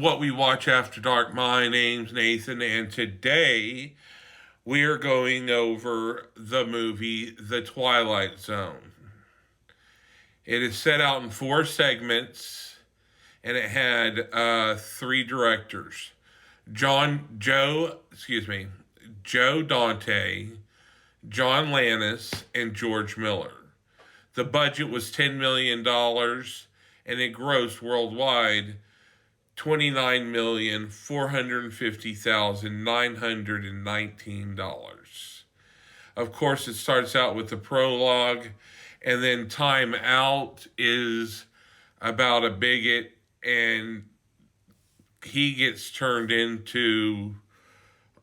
What We Watch After Dark. My name's Nathan, and today we are going over the movie The Twilight Zone. It is set out in 4 segments, and it had 3 directors: Joe Dante, John Lannis, and George Miller. The budget was $10 million, and it grossed worldwide $29,450,919. Of course, it starts out with the prologue, and then Time Out is about a bigot, and he gets turned into,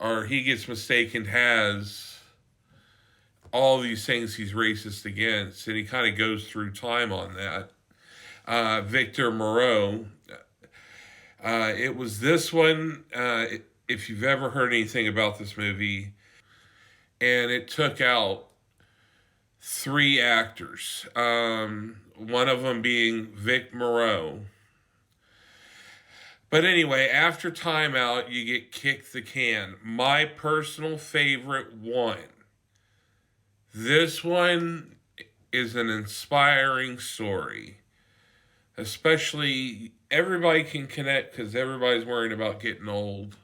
or he gets mistaken as all these things he's racist against, and he kind of goes through time on that. Victor Moreau. It was this one, if you've ever heard anything about this movie, and it took out 3 actors, one of them being Vic Moreau. But anyway, after Time Out, you get Kick the Can. My personal favorite one. This one is an inspiring story. Especially, everybody can connect because everybody's worrying about getting old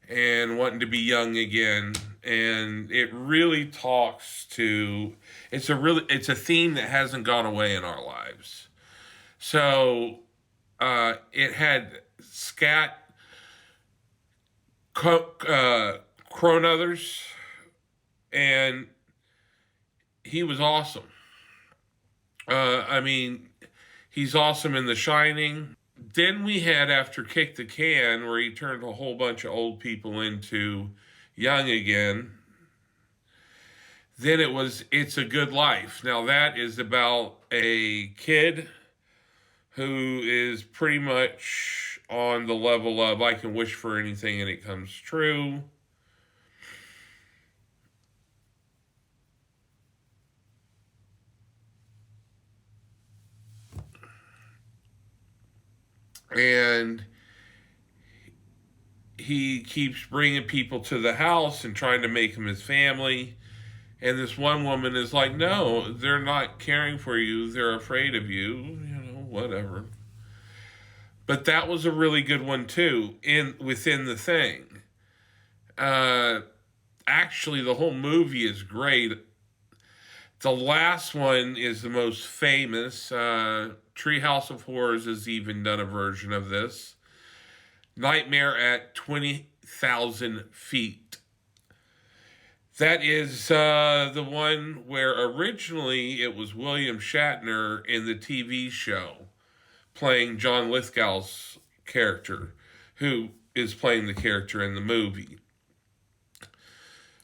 and wanting to be young again. And it really talks to, it's a theme that hasn't gone away in our lives. So, it had Scott Cronuthers, and he was awesome. He's awesome in The Shining. Then we had, after Kick the Can, where he turned a whole bunch of old people into young again. Then it was It's a Good Life. Now that is about a kid who is pretty much on the level of, I can wish for anything and it comes true. And he keeps bringing people to the house and trying to make them his family. And this one woman is like, no, they're not caring for you. They're afraid of you, whatever. But that was a really good one too, within the thing. Actually, the whole movie is great. The last one is the most famous. Treehouse of Horrors has even done a version of this. Nightmare at 20,000 Feet. That is the one where originally it was William Shatner in the TV show playing John Lithgow's character, who is playing the character in the movie.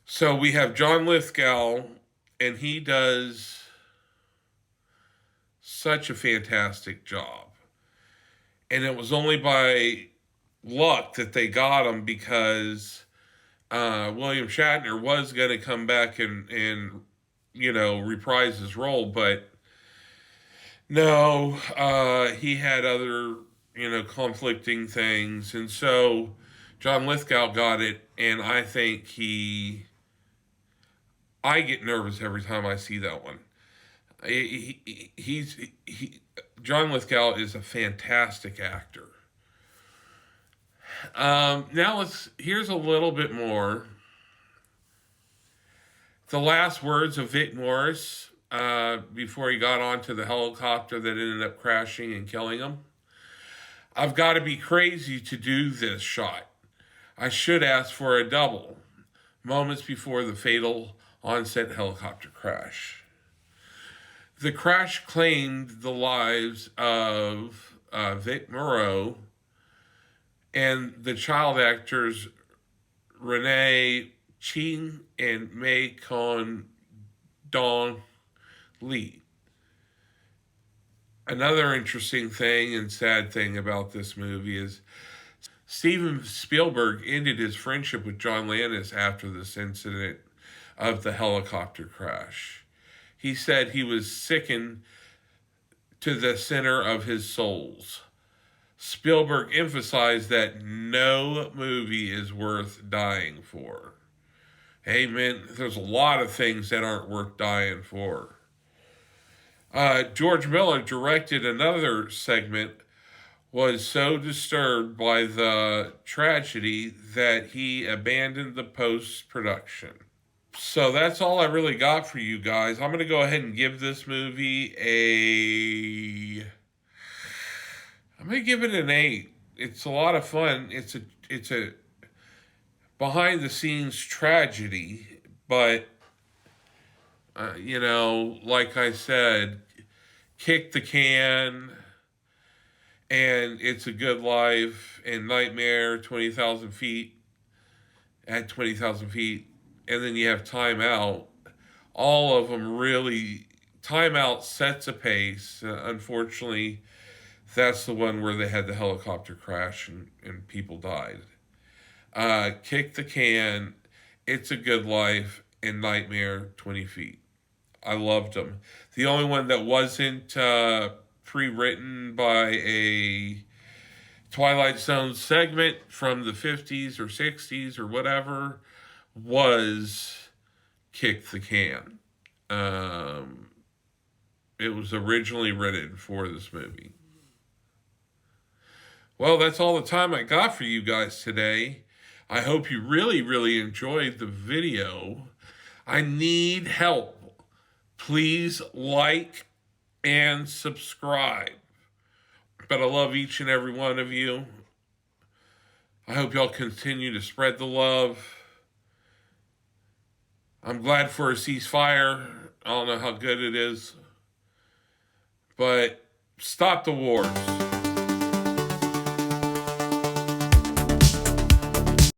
So we have John Lithgow, and he does such a fantastic job. And it was only by luck that they got him, because William Shatner was going to come back and reprise his role, but no, he had other, conflicting things. And so John Lithgow got it, and I think I get nervous every time I see that one. John Lithgow is a fantastic actor. Now here's a little bit more. The last words of Vic Morris, before he got onto the helicopter that ended up crashing and killing him. I've got to be crazy to do this shot. I should ask for a double. Moments before the fatal on-set helicopter crash. The crash claimed the lives of Vic Moreau and the child actors Renee Ching and May Con Dong Lee. Another interesting thing and sad thing about this movie is Steven Spielberg ended his friendship with John Landis after this incident of the helicopter crash. He said he was sickened to the center of his soul. Spielberg emphasized that no movie is worth dying for. Hey, man, there's a lot of things that aren't worth dying for. George Miller directed another segment, was so disturbed by the tragedy that he abandoned the post-production. So that's all I really got for you guys. I'm going to go ahead and give this movie I'm going to give it an 8. It's a lot of fun. It's a behind the scenes tragedy, but like I said, kick the can, and It's a Good Life, and Nightmare, 20,000 feet, at 20,000 feet, and then you have Time Out. All of them really, Time Out sets a pace. Unfortunately, that's the one where they had the helicopter crash and people died. Kick the Can, It's a Good Life, and Nightmare, 20 feet. I loved them. The only one that wasn't pre-written by a Twilight Zone segment from the 50s or 60s or whatever was Kick the Can. It was originally written for this movie. Well, that's all the time I got for you guys today. I hope you really, really enjoyed the video. I need help. Please like and subscribe. But I love each and every one of you. I hope y'all continue to spread the love. I'm glad for a ceasefire. I don't know how good it is. But stop the wars.